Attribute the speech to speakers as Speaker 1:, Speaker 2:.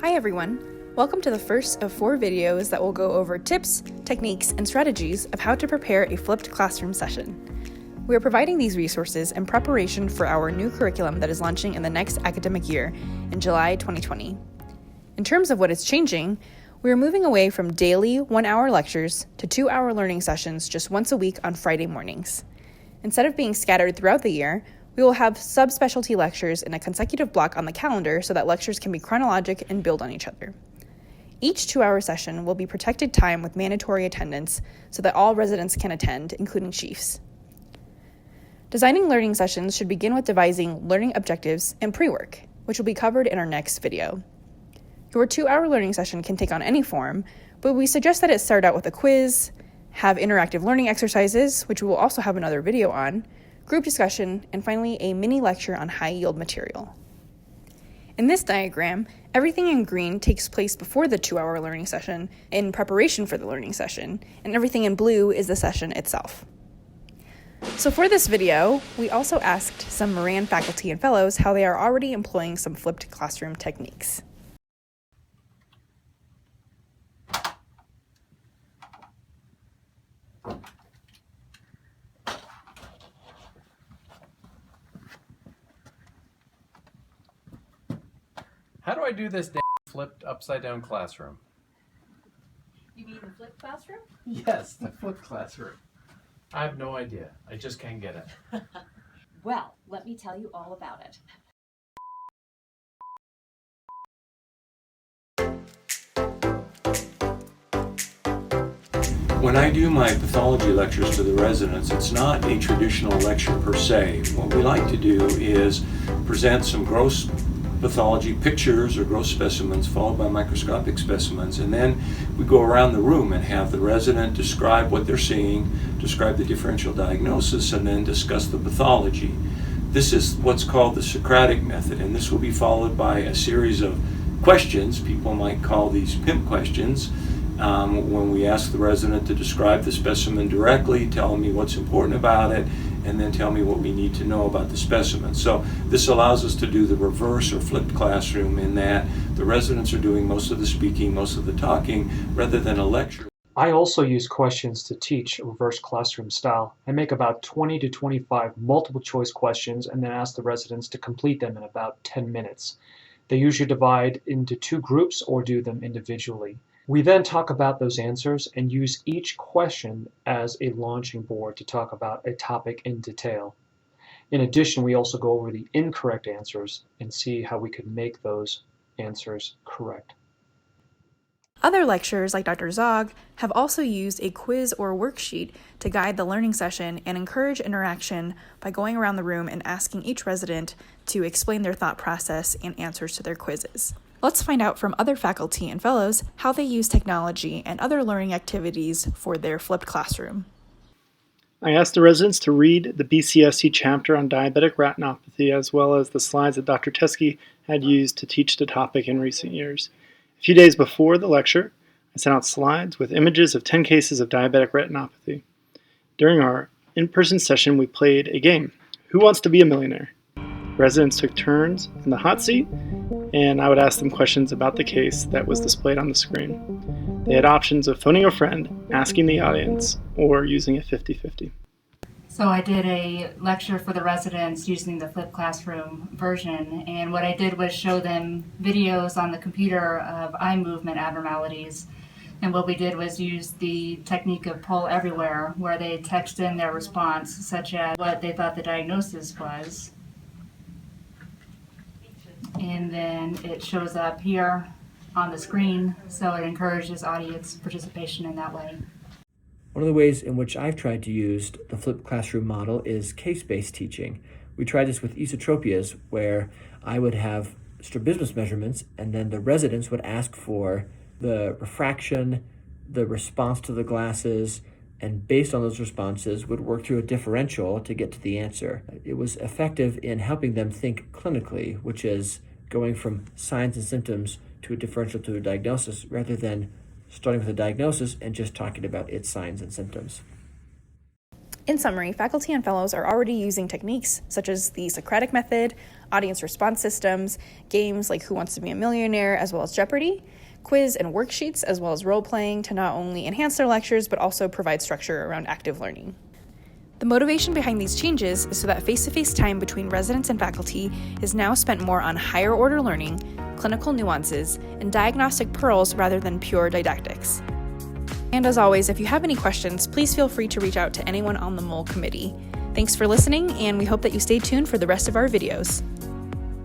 Speaker 1: Hi everyone! Welcome to the first of 4 videos that will go over tips, techniques, and strategies of how to prepare a flipped classroom session. We are providing these resources in preparation for our new curriculum that is launching in the next academic year in July 2020. In terms of what is changing, we are moving away from daily 1-hour lectures to 2-hour learning sessions just once a week on Friday mornings. Instead of being scattered throughout the year, we will have subspecialty lectures in a consecutive block on the calendar so that lectures can be chronologic and build on each other. Each 2-hour session will be protected time with mandatory attendance so that all residents can attend, including chiefs. Designing learning sessions should begin with devising learning objectives and pre-work, which will be covered in our next video. Your 2-hour learning session can take on any form, but we suggest that it start out with a quiz, have interactive learning exercises, which we will also have another video on, group discussion, and finally a mini lecture on high-yield material. In this diagram, everything in green takes place before the 2-hour learning session in preparation for the learning session, and everything in blue is the session itself. So for this video, we also asked some Moran faculty and fellows how they are already employing some flipped classroom techniques.
Speaker 2: How do I do this flipped upside down classroom?
Speaker 3: You mean the flipped classroom?
Speaker 2: Yes, the flipped classroom. I have no idea. I just can't get it.
Speaker 3: Well, let me tell you all about it.
Speaker 4: When I do my pathology lectures to the residents, it's not a traditional lecture per se. What we like to do is present some gross pathology pictures or gross specimens followed by microscopic specimens, and then we go around the room and have the resident describe what they're seeing, describe the differential diagnosis, and then discuss the pathology. This is what's called the Socratic method, and this will be followed by a series of questions. People might call these pimp questions, when we ask the resident to describe the specimen directly, tell me what's important about it, and then tell me what we need to know about the specimen. So this allows us to do the reverse or flipped classroom in that the residents are doing most of the speaking, most of the talking, rather than a lecture.
Speaker 5: I also use questions to teach reverse classroom style. I make about 20 to 25 multiple choice questions and then ask the residents to complete them in about 10 minutes. They usually divide into 2 groups or do them individually. We then talk about those answers and use each question as a launching board to talk about a topic in detail. In addition, we also go over the incorrect answers and see how we could make those answers correct.
Speaker 1: Other lecturers, like Dr. Zog, have also used a quiz or worksheet to guide the learning session and encourage interaction by going around the room and asking each resident to explain their thought process and answers to their quizzes. Let's find out from other faculty and fellows how they use technology and other learning activities for their flipped classroom.
Speaker 6: I asked the residents to read the BCSC chapter on diabetic retinopathy as well as the slides that Dr. Teskey had used to teach the topic in recent years. A few days before the lecture, I sent out slides with images of 10 cases of diabetic retinopathy. During our in-person session, we played a game, Who Wants to Be a Millionaire? Residents took turns in the hot seat, and I would ask them questions about the case that was displayed on the screen. They had options of phoning a friend, asking the audience, or using a 50-50.
Speaker 7: So I did a lecture for the residents using the flipped classroom version, and what I did was show them videos on the computer of eye movement abnormalities. And what we did was use the technique of poll everywhere, where they text in their response, such as what they thought the diagnosis was. And then it shows up here on the screen, so it encourages audience participation in that way.
Speaker 8: One of the ways in which I've tried to use the flipped classroom model is case-based teaching. We tried this with esotropias, where I would have strabismus measurements, and then the residents would ask for the refraction, the response to the glasses, and based on those responses would work through a differential to get to the answer. It was effective in helping them think clinically, which is going from signs and symptoms to a differential to a diagnosis, rather than starting with a diagnosis and just talking about its signs and symptoms.
Speaker 1: In summary, faculty and fellows are already using techniques such as the Socratic method, audience response systems, games like Who Wants to Be a Millionaire, as well as Jeopardy!, quiz and worksheets, as well as role-playing to not only enhance their lectures, but also provide structure around active learning. The motivation behind these changes is so that face-to-face time between residents and faculty is now spent more on higher-order learning, clinical nuances, and diagnostic pearls rather than pure didactics. And as always, if you have any questions, please feel free to reach out to anyone on the MOL committee. Thanks for listening, and we hope that you stay tuned for the rest of our videos.